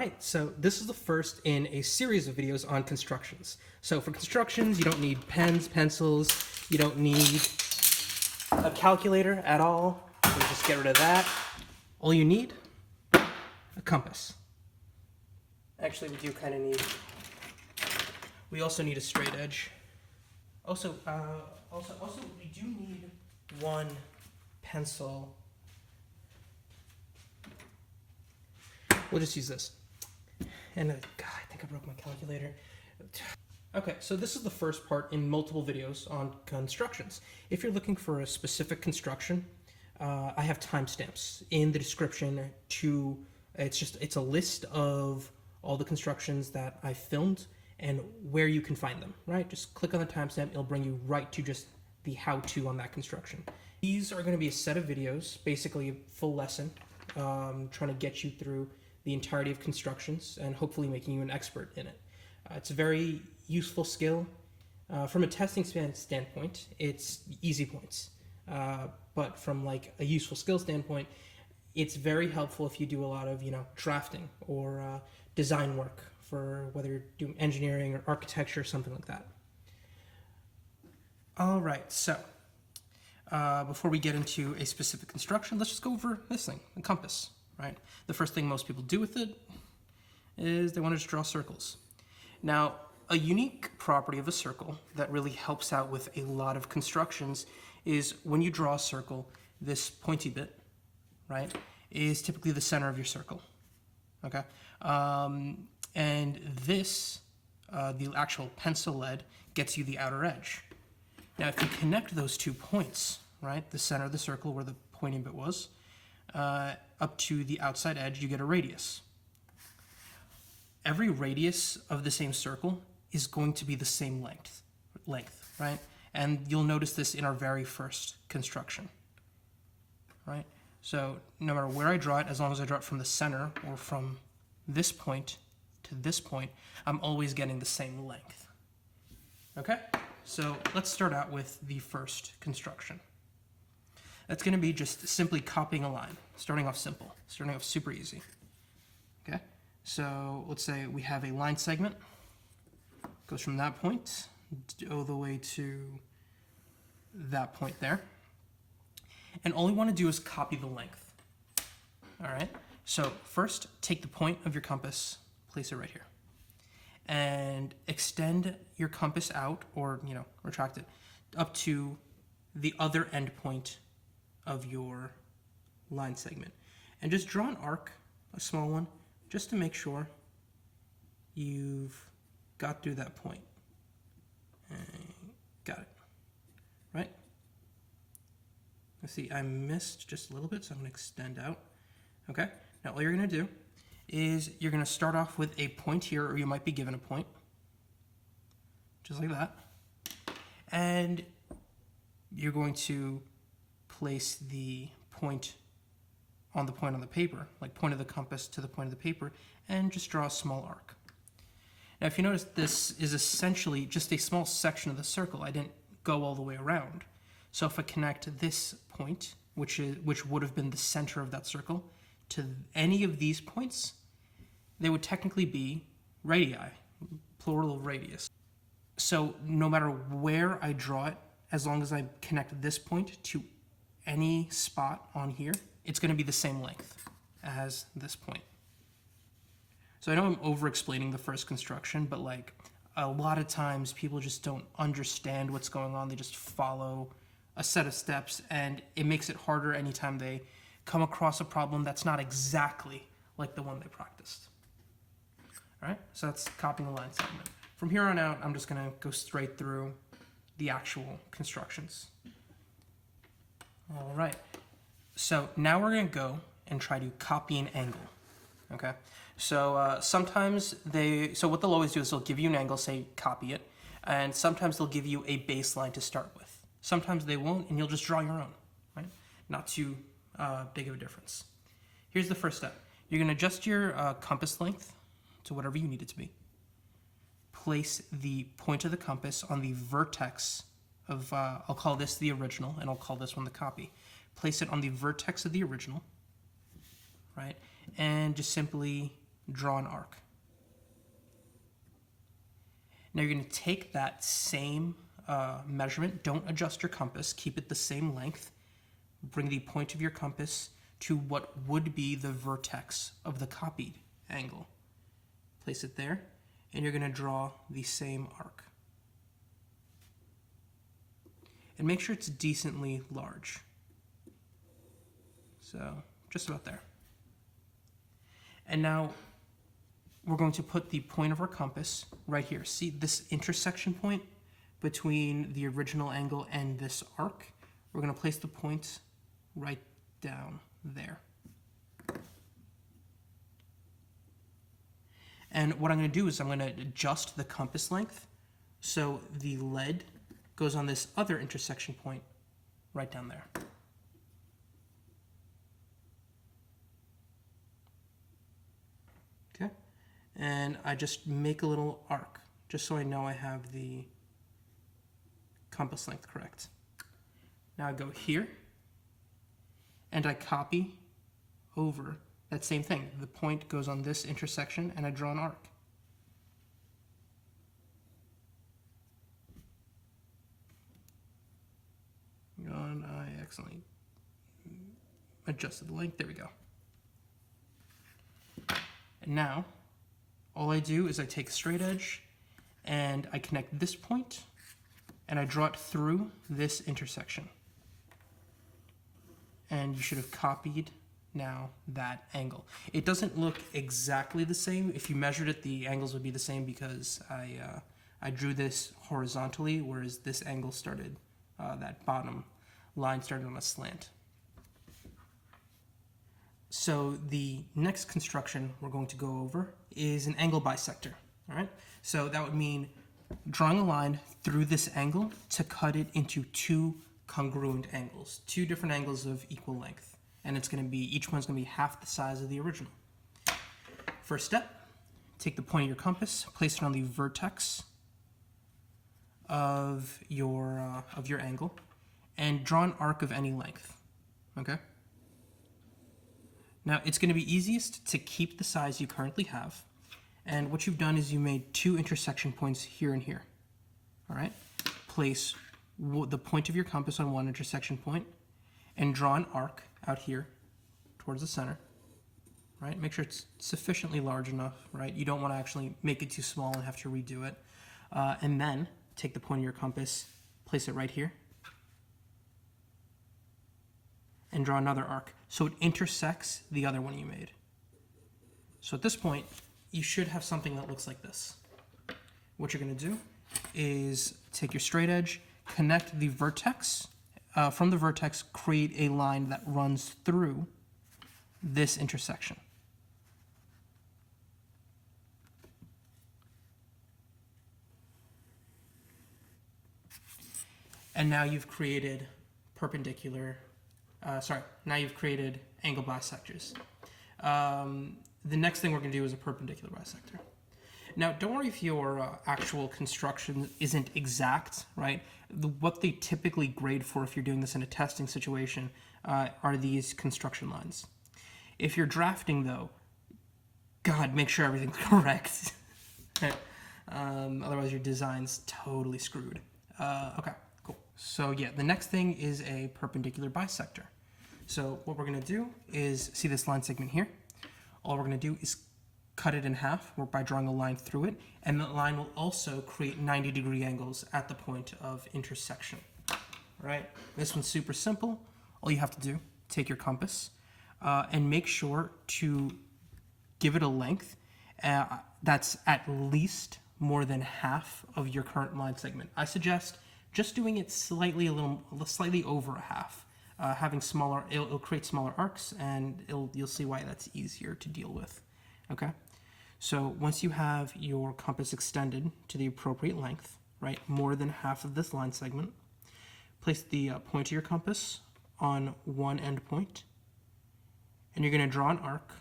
right, so this is the first in a series of videos on constructions. So for constructions, you don't need pens, pencils, you don't need a calculator at all. So just get rid of that. All you need, a compass. Actually, we do kind of need, we also need a straight edge. Also, we do need one pencil. We'll just use this. And God, I think I broke my calculator. Okay, so this is the first part in multiple videos on constructions. If you're looking for a specific construction, I have timestamps in the description to, it's a list of all the constructions that I filmed and where you can find them, right? Just click on the timestamp, it'll bring you right to just the how-to on that construction. These are gonna be a set of videos, basically a full lesson, trying to get you through the entirety of constructions and hopefully making you an expert in it. It's a very useful skill. From a testing standpoint, it's easy points. But from like a useful skill standpoint, it's very helpful if you do a lot of, drafting or design work for whether you're doing engineering or architecture or something like that. All right, so before we get into a specific construction, let's just go over this thing, the compass, right? The first thing most people do with it is they want to just draw circles. Now, a unique property of a circle that really helps out with a lot of constructions is when you draw a circle, this pointy bit, right, is typically the center of your circle, okay? And this, the actual pencil lead, gets you the outer edge. Now, if you connect those 2 points, right, the center of the circle where the pointy bit was, up to the outside edge, you get a radius. Every radius of the same circle is going to be the same length, right? And you'll notice this in our very first construction, right? So no matter where I draw it, as long as I draw it from the center or from this point to this point, I'm always getting the same length, okay? So let's start out with the first construction. That's gonna be just simply copying a line, starting off simple, starting off super easy, okay? So let's say we have a line segment, goes from that point all the way to that point there. And all we want to do is copy the length. All right, so first take the point of your compass, place it right here, and extend your compass out, or retract it, up to the other end point of your line segment. And just draw an arc, a small one, just to make sure you've got through that point. Got it, right? Let's see, I missed just a little bit, so I'm gonna extend out. Okay, now all you're gonna do is you're gonna start off with a point here, or you might be given a point, just like that. And you're going to place the point on the paper, like point of the compass to the point of the paper, and just draw a small arc. Now, if you notice, this is essentially just a small section of the circle. I didn't go all the way around. So if I connect this point, which would have been the center of that circle, to any of these points, they would technically be radii, plural of radius. So no matter where I draw it, as long as I connect this point to any spot on here, it's going to be the same length as this point. So I know I'm over-explaining the first construction, but like a lot of times people just don't understand what's going on. They just follow a set of steps, and it makes it harder anytime they come across a problem that's not exactly like the one they practiced. All right, so that's copying a line segment. From here on out, I'm just gonna go straight through the actual constructions. All right, so now we're gonna go and try to copy an angle, okay? So sometimes so what they'll always do is they'll give you an angle, say copy it, and sometimes they'll give you a baseline to start with. Sometimes they won't, and you'll just draw your own, right? Not too big of a difference. Here's the first step. You're gonna adjust your compass length to whatever you need it to be. Place the point of the compass on the vertex of, I'll call this the original, and I'll call this one the copy. Place it on the vertex of the original, right? And just simply draw an arc. Now you're going to take that same measurement, don't adjust your compass, keep it the same length, bring the point of your compass to what would be the vertex of the copied angle. Place it there, and you're going to draw the same arc. And make sure it's decently large. So, just about there. And now, we're going to put the point of our compass right here. See this intersection point between the original angle and this arc? We're going to place the point right down there. And what I'm going to do is I'm going to adjust the compass length so the lead goes on this other intersection point right down there. Okay, and I just make a little arc just so I know I have the compass length correct. Now I go here and I copy over that same thing. The point goes on this intersection and I draw an arc. And I accidentally adjusted the length. There we go. And now all I do is I take a straight edge and I connect this point and I draw it through this intersection. And you should have copied now that angle. It doesn't look exactly the same. If you measured it, the angles would be the same because I drew this horizontally, whereas this angle started, that bottom line started on a slant. So the next construction we're going to go over is an angle bisector. All right. So that would mean drawing a line through this angle to cut it into two congruent angles, two different angles of equal length. And it's going to be, each one's going to be half the size of the original. First step, take the point of your compass, place it on the vertex of your angle, and draw an arc of any length. Okay? Now, it's going to be easiest to keep the size you currently have. And what you've done is you made two intersection points here and here. All right? Place the point of your compass on one intersection point and draw an arc out here towards the center. Right? Make sure it's sufficiently large enough, right? You don't want to actually make it too small and have to redo it. And then take the point of your compass, place it right here, and draw another arc so it intersects the other one you made. So at this point, you should have something that looks like this. What you're going to do is take your straight edge, connect the vertex. From the vertex, create a line that runs through this intersection. And now you've created now you've created angle bisectors. The next thing we're going to do is a perpendicular bisector. Now, don't worry if your actual construction isn't exact, right? What they typically grade for if you're doing this in a testing situation are these construction lines. If you're drafting, though, God, make sure everything's correct. Otherwise, your design's totally screwed. Okay, cool. So yeah, the next thing is a perpendicular bisector. So what we're going to do is, see this line segment here? All we're going to do is cut it in half by drawing a line through it, and the line will also create 90-degree angles at the point of intersection. All right, this one's super simple. All you have to do, take your compass and make sure to give it a length that's at least more than half of your current line segment. I suggest just doing it slightly over a half. Having smaller, it'll create smaller arcs, and you'll see why that's easier to deal with. Okay, so once you have your compass extended to the appropriate length, right, more than half of this line segment, place the point of your compass on one end point, and you're going to draw an arc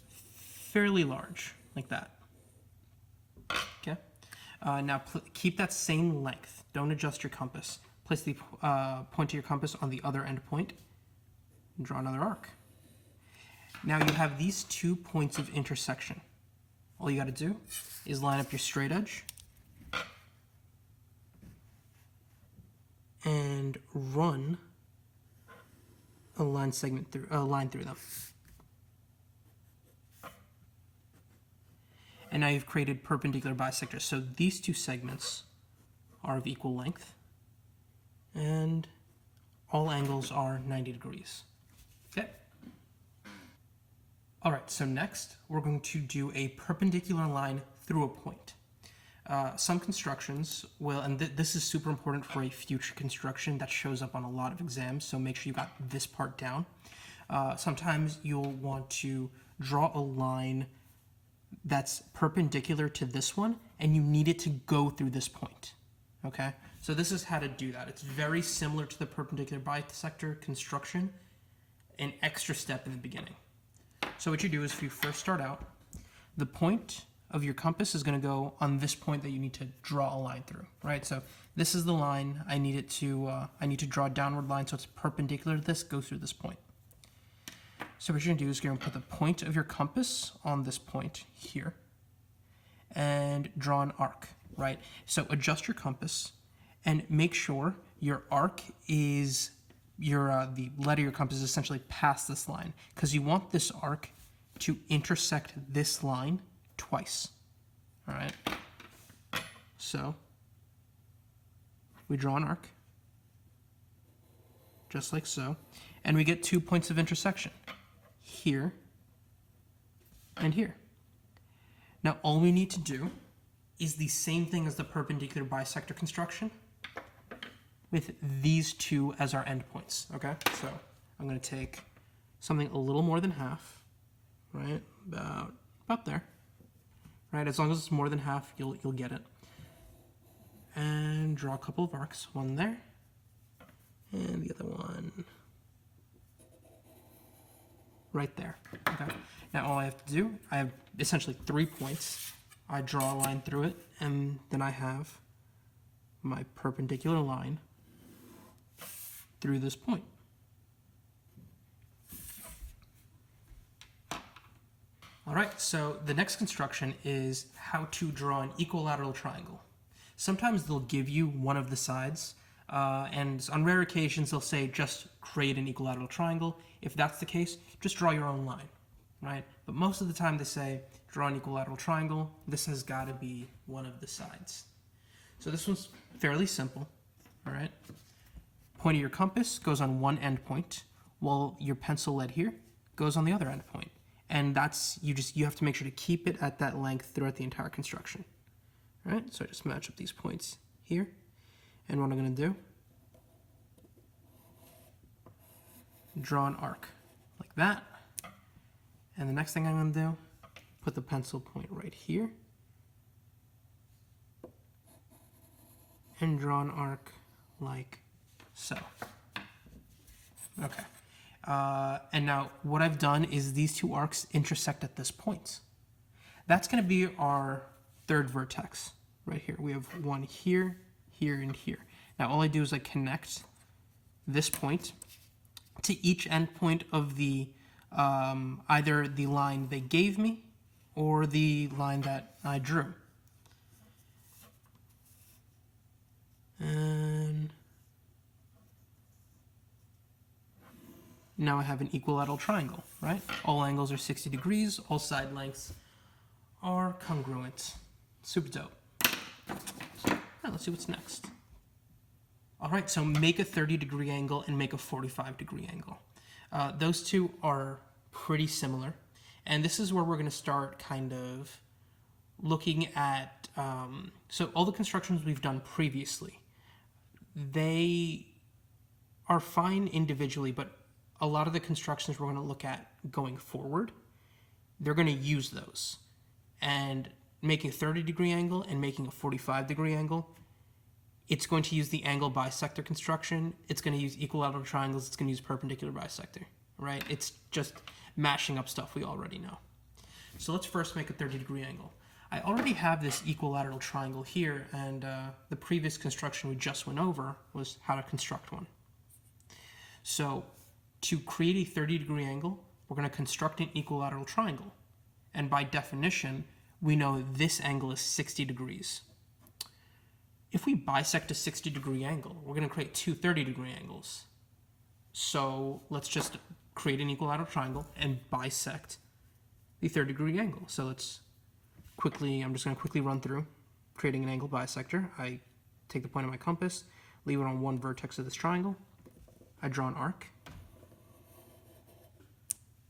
fairly large, like that. Okay, now keep that same length. Don't adjust your compass. Place the point of your compass on the other end point and draw another arc. Now you have these 2 points of intersection. All you got to do is line up your straight edge and run a line through them. And now you've created perpendicular bisectors. So these 2 segments are of equal length, and all angles are 90 degrees. Okay. All right, so next we're going to do a perpendicular line through a point. Some constructions will, and this is super important for a future construction that shows up on a lot of exams, so make sure you got this part down. Sometimes you'll want to draw a line that's perpendicular to this one, and you need it to go through this point, okay? So this is how to do that. It's very similar to the perpendicular bisector construction, an extra step in the beginning. So what you do is if you first start out, the point of your compass is going to go on this point that you need to draw a line through, right? So this is the line I need it to, I need to draw a downward line so it's perpendicular to this, goes through this point. So what you're going to do is you're going to put the point of your compass on this point here and draw an arc, right? So adjust your compass and make sure your arc is the lead of your compass is essentially past this line, because you want this arc to intersect this line twice. All right. So we draw an arc, just like so, and we get 2 points of intersection, here and here. Now all we need to do is the same thing as the perpendicular bisector construction, with these 2 as our endpoints, okay? So I'm going to take something a little more than half, right? About there, right? As long as it's more than half, you'll get it. And draw a couple of arcs, one there, and the other one right there, okay? Now all I have to do, I have essentially 3 points. I draw a line through it, and then I have my perpendicular line through this point. All right, so the next construction is how to draw an equilateral triangle. Sometimes they'll give you one of the sides, and on rare occasions they'll say just create an equilateral triangle. If that's the case, just draw your own line, right? But most of the time they say draw an equilateral triangle. This has got to be one of the sides. So this one's fairly simple, all right? Point of your compass goes on one end point, while your pencil lead here goes on the other end point. And that's, you have to make sure to keep it at that length throughout the entire construction. All right, so I just match up these points here. And what I'm going to do, draw an arc like that. And the next thing I'm going to do, put the pencil point right here. And draw an arc like so. Okay. And now what I've done is these 2 arcs intersect at this point. That's going to be our third vertex right here. We have one here, here, and here. Now all I do is I connect this point to each endpoint of the either the line they gave me or the line that I drew. And now I have an equilateral triangle, right? All angles are 60 degrees, all side lengths are congruent. Super dope. So, let's see what's next. All right, so make a 30-degree angle and make a 45-degree angle. Those 2 are pretty similar. And this is where we're going to start kind of looking at, so all the constructions we've done previously, they are fine individually, but a lot of the constructions we're going to look at going forward, they're going to use those. And making a 30-degree angle and making a 45-degree angle, it's going to use the angle bisector construction. It's going to use equilateral triangles. It's going to use perpendicular bisector, right? It's just mashing up stuff we already know. So let's first make a 30-degree angle. I already have this equilateral triangle here, and the previous construction we just went over was how to construct one. So to create a 30-degree angle, we're going to construct an equilateral triangle. And by definition, we know this angle is 60 degrees. If we bisect a 60-degree angle, we're going to create two 30-degree angles. So let's just create an equilateral triangle and bisect the 30-degree angle. So I'm just going to quickly run through creating an angle bisector. I take the point of my compass, leave it on one vertex of this triangle. I draw an arc,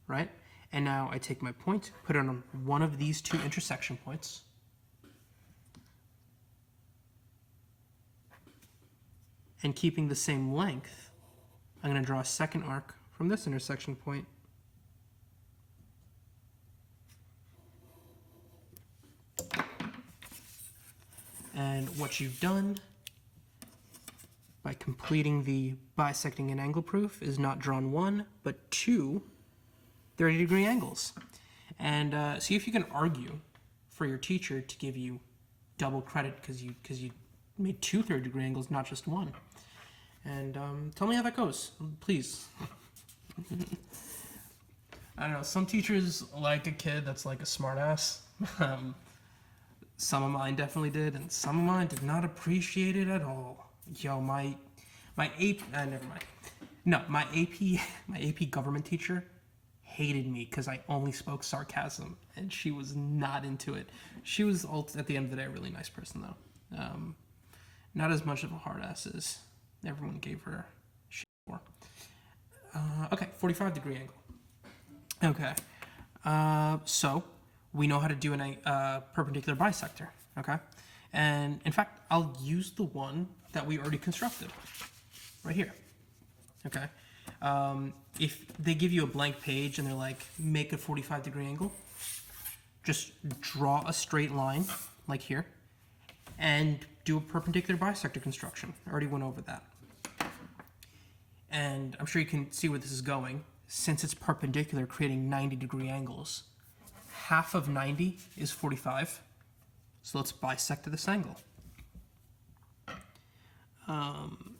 right? And now I take my point, put it on one of these two intersection points. And keeping the same length, I'm going to draw a second arc from this intersection point. And what you've done by completing the bisecting an angle proof is not drawn one, but two 30-degree angles. And see if you can argue for your teacher to give you double credit because you made two 30-degree angles, not just one. And tell me how that goes, please. I don't know, some teachers like a kid that's like a smartass. Some of mine definitely did, and some of mine did not appreciate it at all. Yo, my AP, never mind. No, my AP government teacher hated me because I only spoke sarcasm, and she was not into it. She was, at the end of the day, a really nice person, though. Not as much of a hard ass as everyone gave her shit for. Okay, 45-degree angle. Okay, so we know how to do a perpendicular bisector, okay? And in fact, I'll use the one that we already constructed right here, okay? If they give you a blank page and they're like, make a 45-degree angle, just draw a straight line like here and do a perpendicular bisector construction. I already went over that. And I'm sure you can see where this is going. Since it's perpendicular, creating 90-degree angles, half of 90 is 45. So let's bisect this angle.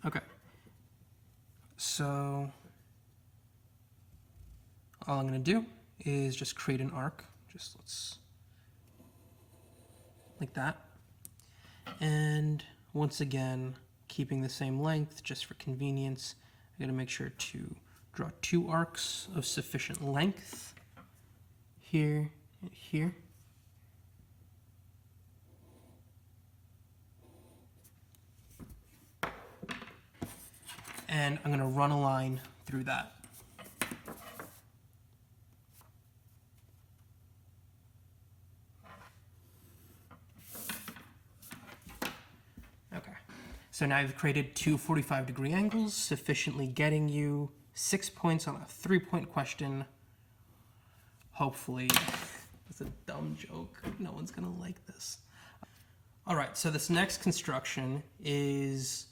Okay. So all I'm going to do is just create an arc. Let's like that. And once again, keeping the same length just for convenience, I'm going to make sure to draw two arcs of sufficient length here and here. And I'm going to run a line through that. Okay, so now I've created two 45-degree angles, sufficiently getting you 6 points on a 3-point question. Hopefully, it's a dumb joke. No one's going to like this. All right, so this next construction is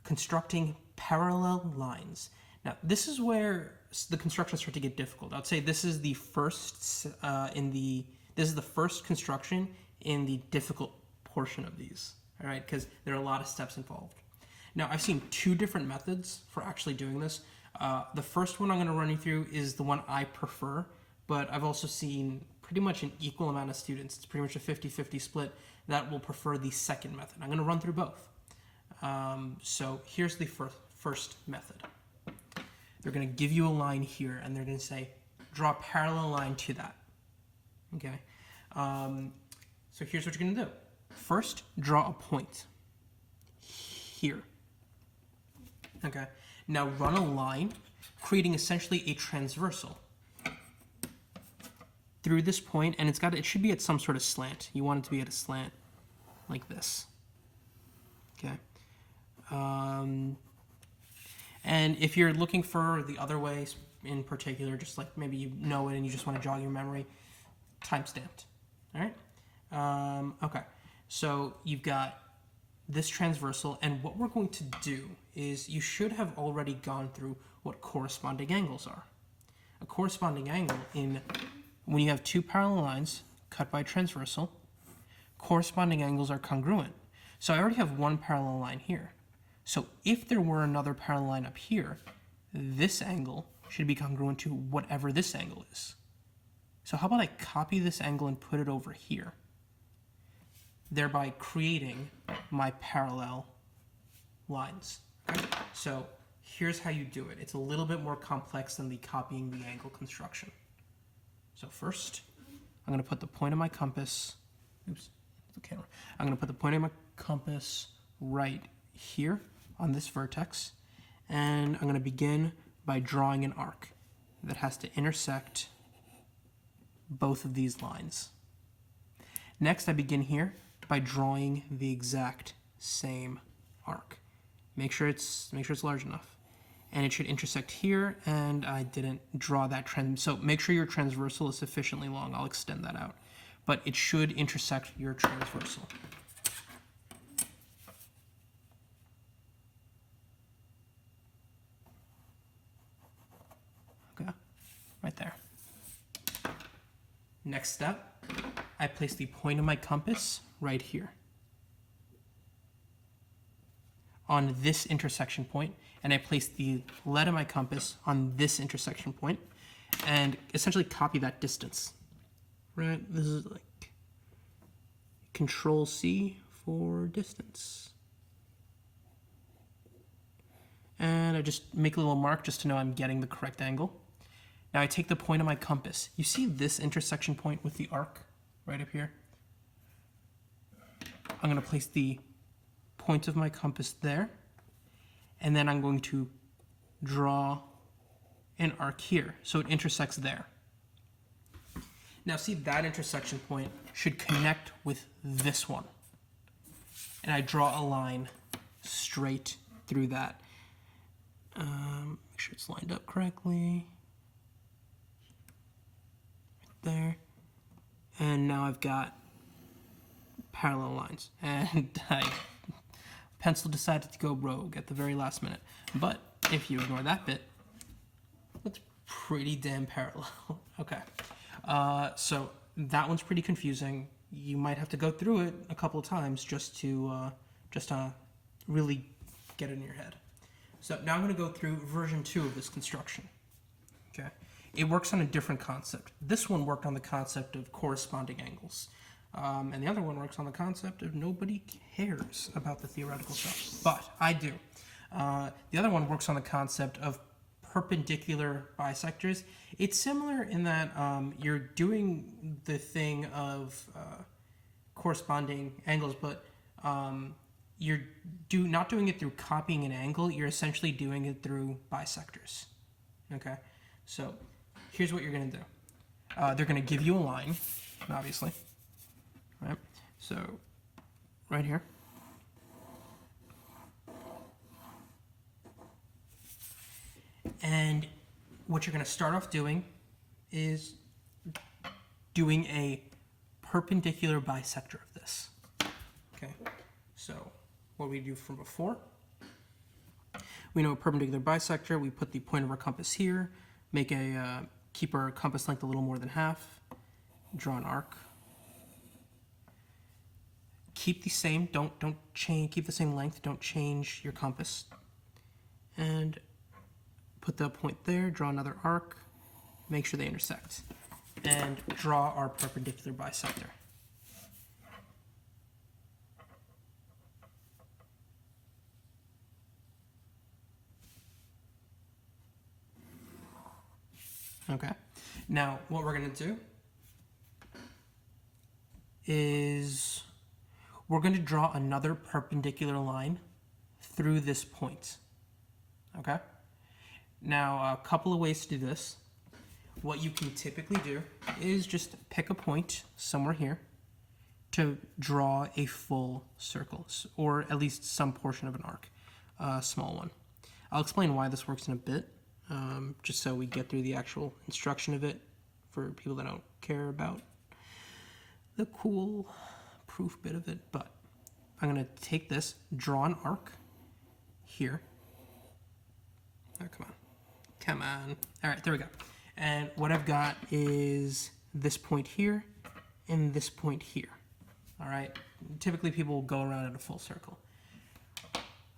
constructing parallel lines. Now, this is where the constructions start to get difficult. I'd say this is the first this is the first construction in the difficult portion of these. All right, because there are a lot of steps involved. Now, I've seen two different methods for actually doing this. The first one I'm going to run you through is the one I prefer, but I've also seen pretty much an equal amount of students. It's pretty much a 50-50 split that will prefer the second method. I'm going to run through both. So here's the first method. They're going to give you a line here, and they're going to say, draw a parallel line to that. Okay. So here's what you're going to do. First, draw a point here. Okay. Now run a line, creating essentially a transversal through this point, and it should be at some sort of slant. You want it to be at a slant like this. Okay. And if you're looking for the other ways in particular, just like maybe you know it and you just want to jog your memory, time-stamped. All right. Okay. So you've got this transversal, and what we're going to do is you should have already gone through what corresponding angles are. A corresponding angle when you have two parallel lines cut by transversal, corresponding angles are congruent. So I already have one parallel line here. So if there were another parallel line up here, this angle should be congruent to whatever this angle is. So how about I copy this angle and put it over here, thereby creating my parallel lines. Okay? So here's how you do it. It's a little bit more complex than the copying the angle construction. So first, I'm going to put the point of my compass, oops, the camera. I'm going to put the point of my compass right here on this vertex, and I'm going to begin by drawing an arc that has to intersect both of these lines. Next, I begin here by drawing the exact same arc. Make sure it's large enough. And it should intersect here, and I didn't draw that trend. So make sure your transversal is sufficiently long. I'll extend that out. But it should intersect your transversal. Okay, right there. Next step, I place the point of my compass right here on this intersection point, and I place the lead of my compass on this intersection point, and essentially copy that distance. Right? This is like Control C for distance. And I just make a little mark just to know I'm getting the correct angle. Now I take the point of my compass. You see this intersection point with the arc right up here? I'm going to place the point of my compass there, and then I'm going to draw an arc here so it intersects there. Now see, that intersection point should connect with this one, and I draw a line straight through that. Make sure it's lined up correctly. Right there. And now I've got parallel lines, and pencil decided to go rogue at the very last minute. But if you ignore that bit, it's pretty damn parallel. Okay, so that one's pretty confusing. You might have to go through it a couple of times just to really get it in your head. So now I'm going to go through version 2 of this construction. Okay, it works on a different concept. This one worked on the concept of corresponding angles. And the other one works on the concept of nobody cares about the theoretical stuff, but I do. The other one works on the concept of perpendicular bisectors. It's similar in that you're doing the thing of corresponding angles, but you're not doing it through copying an angle. You're essentially doing it through bisectors. Okay, so here's what you're going to do. They're going to give you a line, obviously. Right, so right here, and what you're going to start off doing is doing a perpendicular bisector of this. Okay, so what we do from before, we know a perpendicular bisector. We put the point of our compass here, make a keep our compass length a little more than half, draw an arc. Keep the same, don't change, keep the same length, don't change your compass. And put that point there, draw another arc, make sure they intersect. And draw our perpendicular bisector. Okay, now what we're going to do is we're going to draw another perpendicular line through this point. Okay? Now, a couple of ways to do this. What you can typically do is just pick a point somewhere here to draw a full circle, or at least some portion of an arc, a small one. I'll explain why this works in a bit, just so we get through the actual instruction of it for people that don't care about the cool proof bit of it. But I'm going to take this, draw an arc here. Oh, come on. All right, there we go. And what I've got is this point here and this point here. All right, typically people will go around in a full circle.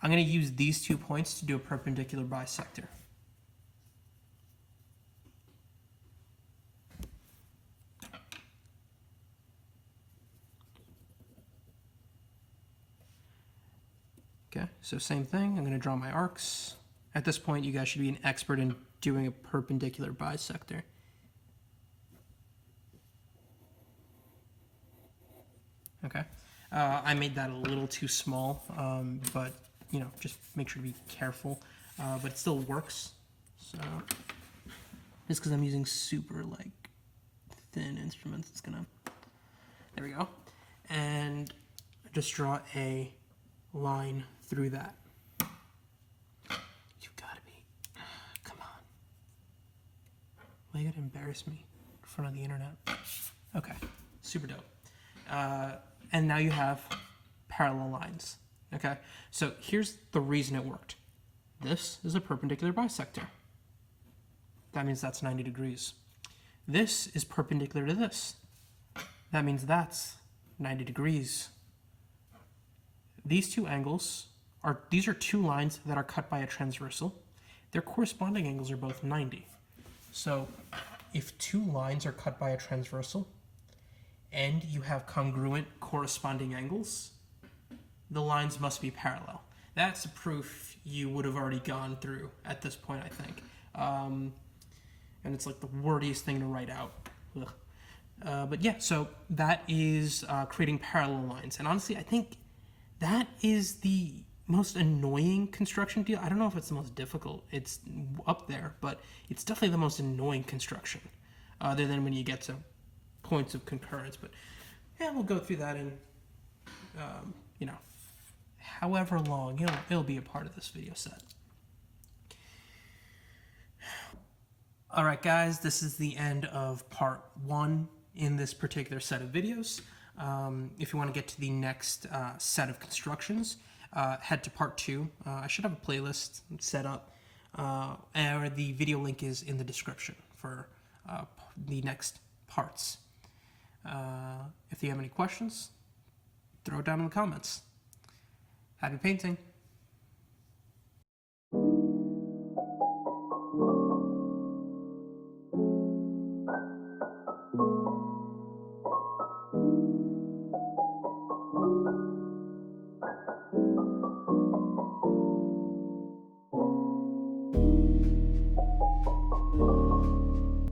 I'm going to use these 2 points to do a perpendicular bisector. Okay, so same thing. I'm going to draw my arcs. At this point, you guys should be an expert in doing a perpendicular bisector. Okay, I made that a little too small, but you know, just make sure to be careful. But it still works. So just because I'm using super like thin instruments, it's gonna. There we go, and just draw a line through that. You've got to be. Come on. Why you gotta embarrass me in front of the internet? Okay, super dope. And now you have parallel lines. Okay, so here's the reason it worked. This is a perpendicular bisector. That means that's 90 degrees. This is perpendicular to this. That means that's 90 degrees. These two angles these are two lines that are cut by a transversal. Their corresponding angles are both 90. So if two lines are cut by a transversal, and you have congruent corresponding angles, the lines must be parallel. That's a proof you would have already gone through at this point, I think. And it's like the wordiest thing to write out. But yeah, so that is creating parallel lines. And honestly, I think that is the most annoying construction deal. I don't know if it's the most difficult. It's up there, but it's definitely the most annoying construction, other than when you get to points of concurrence. But yeah, we'll go through that in you know, however long it'll be a part of this video set. All right, guys, this is the end of part 1 in this particular set of videos. If you want to get to the next set of constructions, head to part 2. I should have a playlist set up, or the video link is in the description for the next parts. If you have any questions, throw it down in the comments. Happy painting!